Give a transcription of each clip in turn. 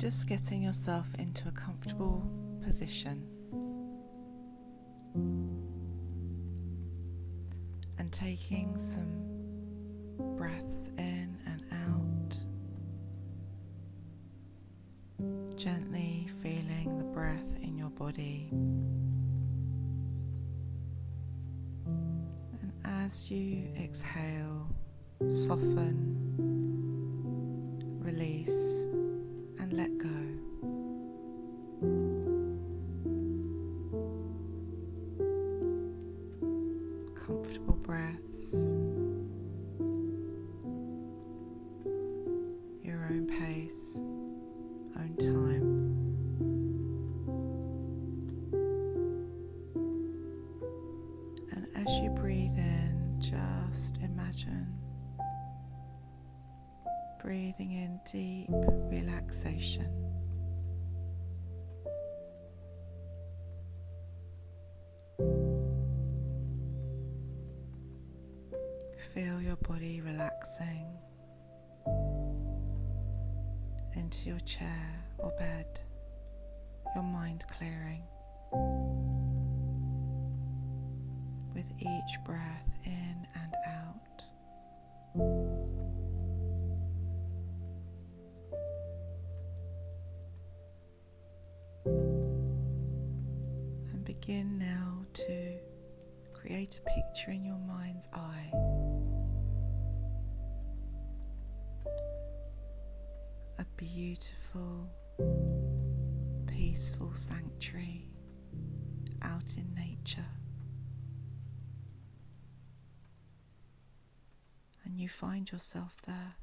Just getting yourself into a comfortable position and taking some breaths in and out, gently feeling the breath in your body. And as you exhale, soften, release and let go. Comfortable breaths, your own pace, own time. And as you breathe in, just imagine breathing in deep relaxation. Feel your body relaxing into your chair or bed, your mind clearing with each breath in and out. And begin now to create a picture in your mind's eye. A beautiful, peaceful sanctuary out in nature. And you find yourself there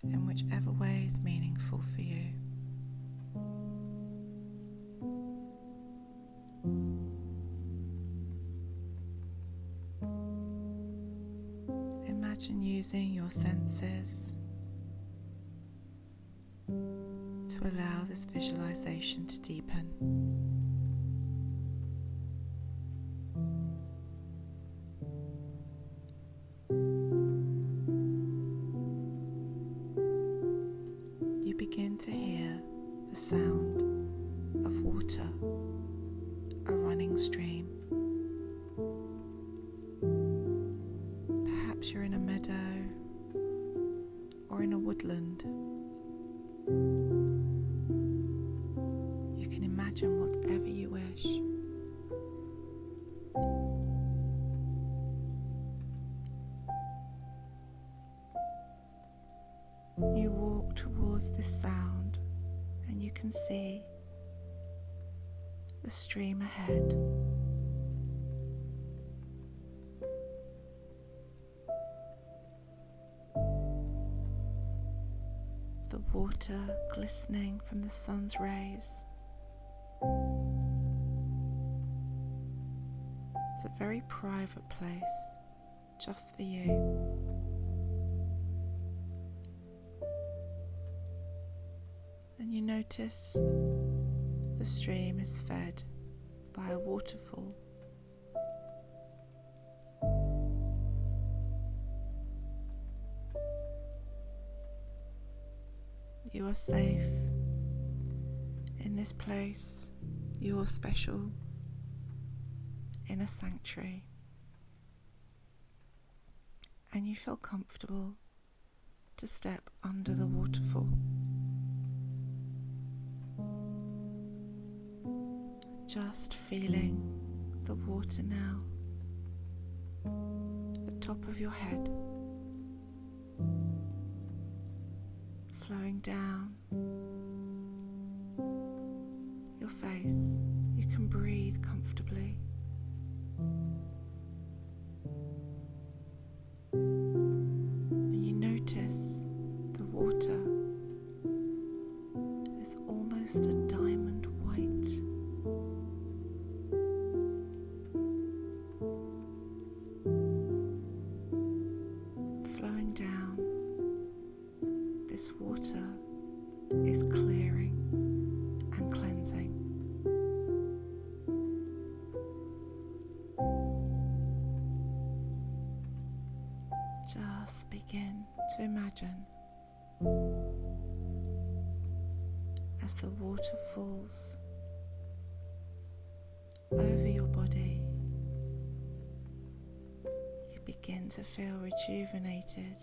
in whichever way is meaningful for you. Imagine using your senses to allow this visualization to deepen. You begin to hear the sound of water, a running stream. Perhaps you're in a meadow or in a woodland. You can imagine whatever you wish. You walk towards this sound and you can see the stream ahead. The water glistening from the sun's rays. It's a very private place, just for you. And you notice the stream is fed by a waterfall. You are safe in this place. You are special in a sanctuary. And you feel comfortable to step under the waterfall. Just feeling the water now at the top of your head, flowing down your face. You can breathe comfortably. And you notice the water is almost a diamond white. Flowing down, this water is clearing and cleansing. Just begin to imagine as the water falls over your body, you begin to feel rejuvenated,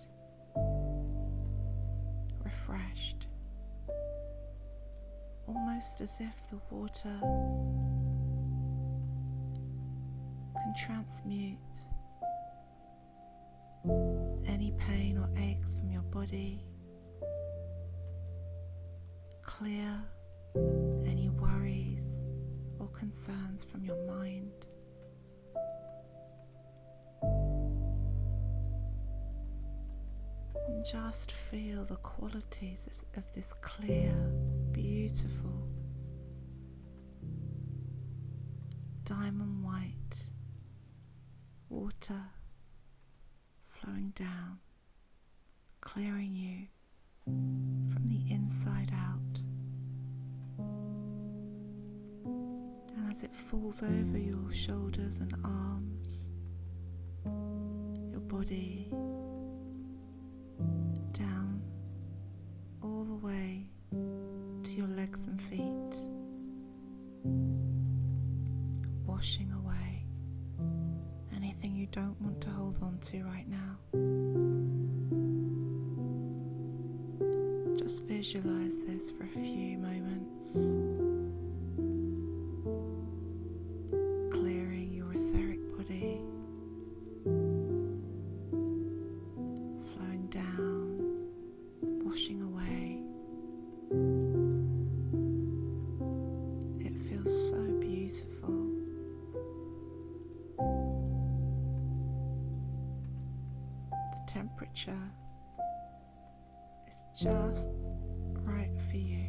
refreshed, almost as if the water can transmute any pain or aches from your body, clear any worries or concerns from your mind. And just feel the qualities of this clear, beautiful, diamond white water flowing down, clearing you from the inside out. And as it falls over your shoulders and arms, your body, down all the way to your legs and feet, washing away anything you don't want to hold on to right now. Just visualize this for a few moments, clearing your etheric body, flowing down, washing away. It feels so beautiful. The temperature is just right for you.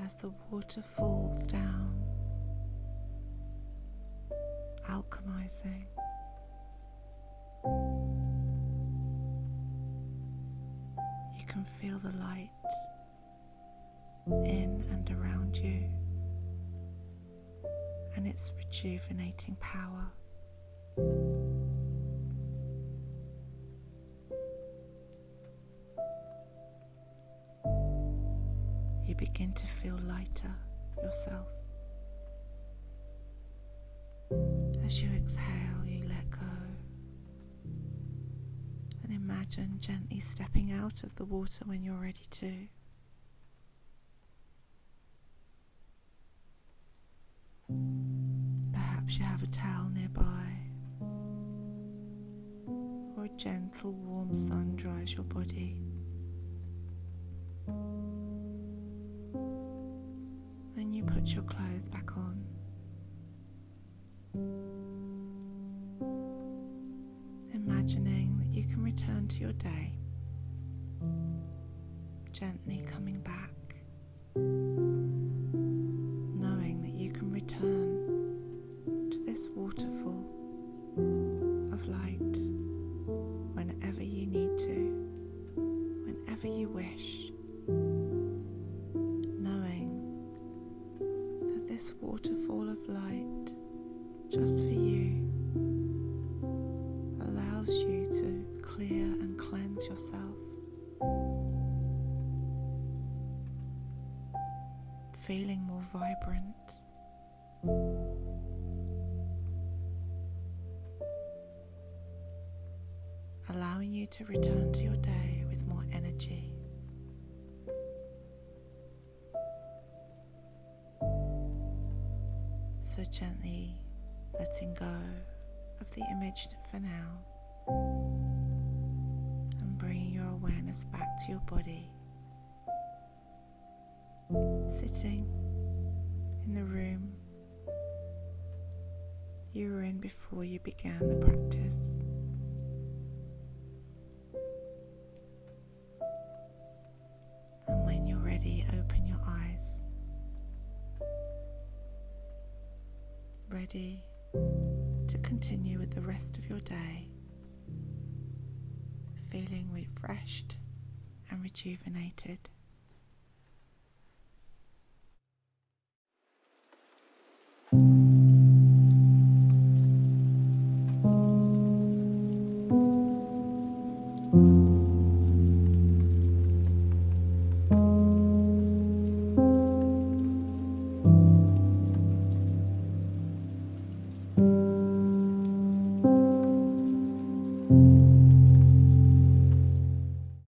As the water falls down, alchemizing, you can feel the light in and around you and its rejuvenating power. You begin to feel lighter yourself. As you exhale, you let go and imagine gently stepping out of the water when you're ready to. Perhaps you have a towel nearby, or a gentle warm sun dries your body. And you put your clothes back on. Imagining that you can return to your day, gently coming back, knowing that you can return to this waterfall of light whenever you need to, whenever you wish, knowing that this waterfall of light, just for you, allows you to clear and cleanse yourself, feeling more vibrant, allowing you to return to your day with more energy. So gently letting go of the image for now and bringing your awareness back to your body, sitting in the room you were in before you began the practice. And when you're ready, open your eyes, ready to continue with the rest of your day, feeling refreshed and rejuvenated.